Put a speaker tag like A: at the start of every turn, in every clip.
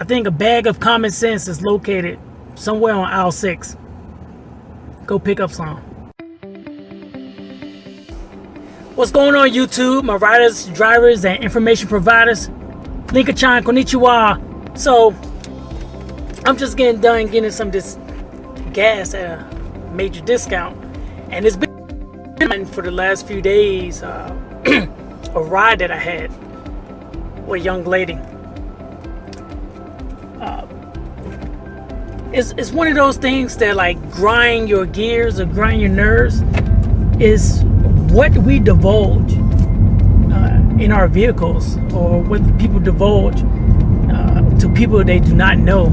A: I think a bag of common sense is located somewhere on aisle 6. Go pick up some. What's going on, YouTube? My riders, drivers, and information providers. Linka-chan, konnichiwa. So, I'm just getting done getting some of this gas at a major discount. And it's been for the last few days, a ride that I had with a young lady. It's one of those things that like grind your gears or grind your nerves. Is what we divulge in our vehicles, or what people divulge to people they do not know.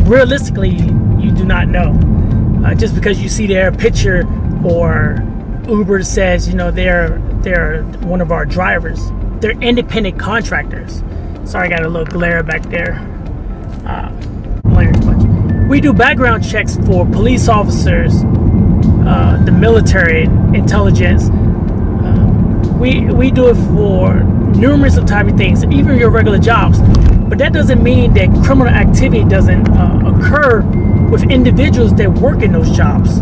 A: Realistically, you do not know. Just because you see their picture, or Uber says, they're one of our drivers. They're independent contractors. Sorry, I got a little glare back there. We do background checks for police officers, the military, intelligence. We do it for numerous of type of things, even your regular jobs. But that doesn't mean that criminal activity doesn't occur with individuals that work in those jobs.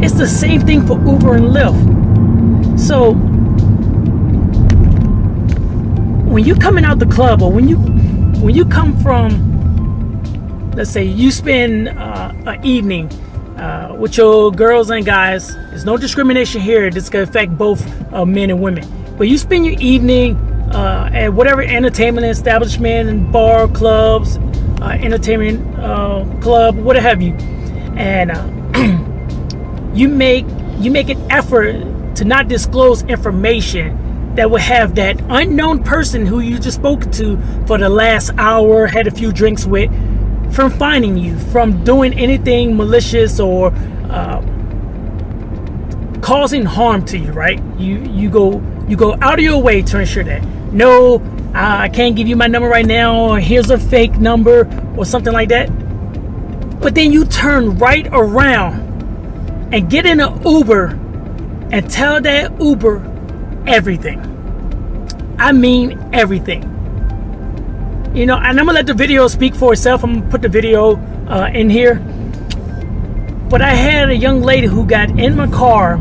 A: It's the same thing for Uber and Lyft. So when you coming out the club, or when you come from, let's say you spend an evening with your girls and guys. There's no discrimination here. This can affect both men and women. But you spend your evening at whatever entertainment establishment, bar, clubs, entertainment club, what have you, and you make an effort to not disclose information that will have that unknown person who you just spoke to for the last hour, had a few drinks with, from finding you, from doing anything malicious or causing harm to you, right? You go out of your way to ensure that. No, I can't give you my number right now, or here's a fake number, or something like that. But then you turn right around and get in an Uber and tell that Uber everything. I mean everything. And I'm gonna let the video speak for itself. I'm gonna put the video in here. But I had a young lady who got in my car,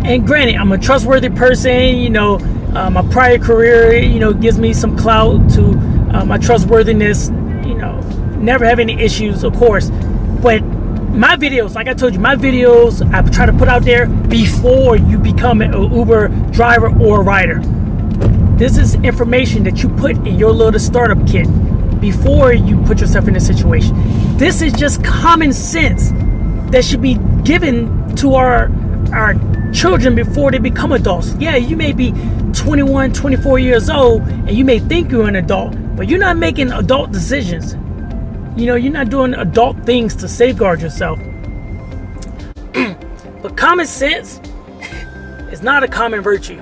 A: and granted, I'm a trustworthy person. My prior career, gives me some clout to my trustworthiness. Never have any issues, of course. But my videos, like I told you, I try to put out there before you become an Uber driver or rider. This is information that you put in your little startup kit before you put yourself in a situation. This is just common sense that should be given to our children before they become adults. Yeah, you may be 21, 24 years old, and you may think you're an adult, but you're not making adult decisions. You're not doing adult things to safeguard yourself. But common sense is not a common virtue.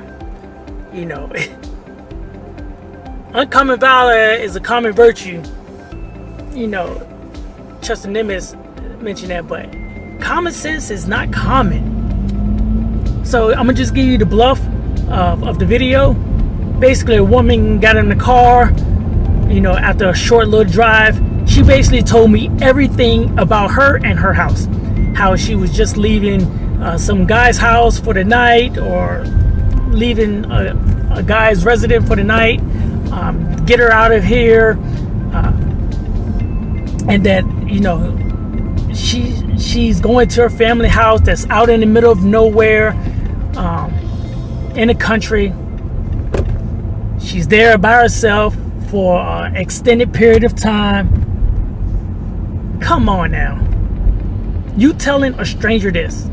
A: Uncommon valor is a common virtue. Chester Nimitz mentioned that, but common sense is not common. So I'm gonna just give you the bluff of the video. Basically, a woman got in the car, after a short little drive. She basically told me everything about her and her house. How she was just leaving some guy's house for the night, or leaving a guy's residence for the night. Get her out of here, and that she's going to her family house that's out in the middle of nowhere, in the country. She's there by herself for an extended period of time. Come on now, you telling a stranger this?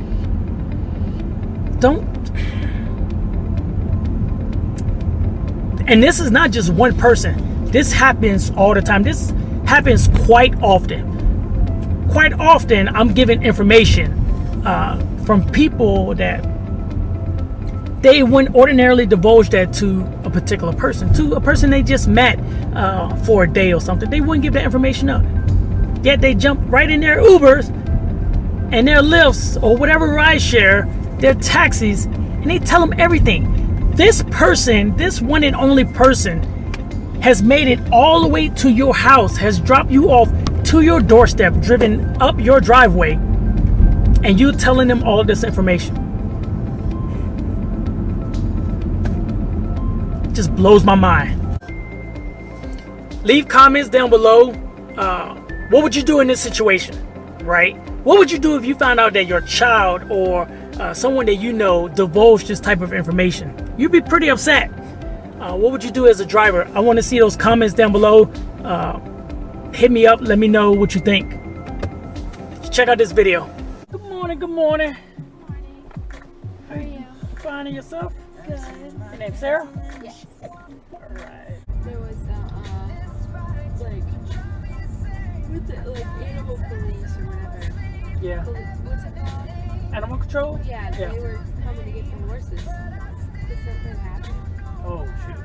A: Don't. And this is not just one person. This happens all the time. This happens quite often. Quite often, I'm giving information from people that they wouldn't ordinarily divulge that to a particular person. To a person they just met for a day or something. They wouldn't give that information up. Yet they jump right in their Ubers and their Lyfts or whatever rideshare, their taxis, and they tell them everything. This person, this one and only person, has made it all the way to your house, has dropped you off to your doorstep, driven up your driveway, and you telling them all of this information. Just blows my mind. Leave comments down below. What would you do in this situation, right? What would you do if you found out that your child or someone that you know divulged this type of information? You'd be pretty upset. What would you do as a driver? I want to see those comments down below. Hit me up. Let me know what you think. Check out this video. Good morning. Good morning.
B: Good morning. How are you?
A: Finding yourself?
B: Good.
A: Your name Sarah?
B: Yes.
A: Alright.
B: There was like animal police or whatever.
A: Yeah.
B: What's it called?
A: Animal control?
B: Yeah,
A: Yeah.
B: they were coming to get the horses. Did something happen?
A: Oh shoot.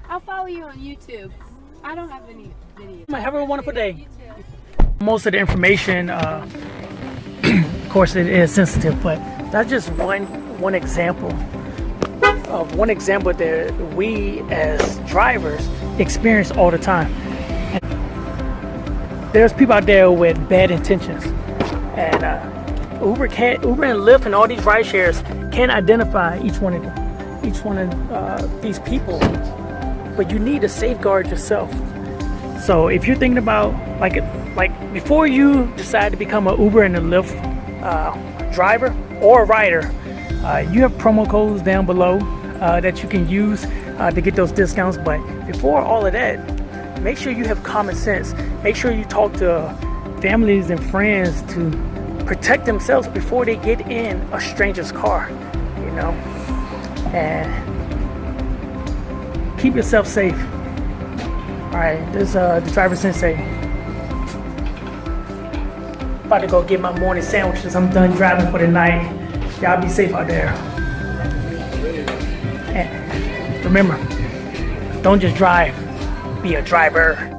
B: I'll follow you on YouTube. I don't have any videos.
A: Have a wonderful day.
B: You too.
A: Most of the information, of course, it is sensitive, but that's just one example of that we as drivers experience all the time. And there's people out there with bad intentions, and Uber and Lyft and all these ride shares can't identify each one of these people, but you need to safeguard yourself. So if you're thinking about like before you decide to become an Uber and a Lyft driver or a rider, you have promo codes down below that you can use to get those discounts. But before all of that, make sure you have common sense. Make sure you talk to families and friends to protect themselves before they get in a stranger's car, you know, and keep yourself safe. All right, this is the driver Sensei. About to go get my morning sandwiches. I'm done driving for the night. Y'all be safe out there. And remember, don't just drive, be a driver.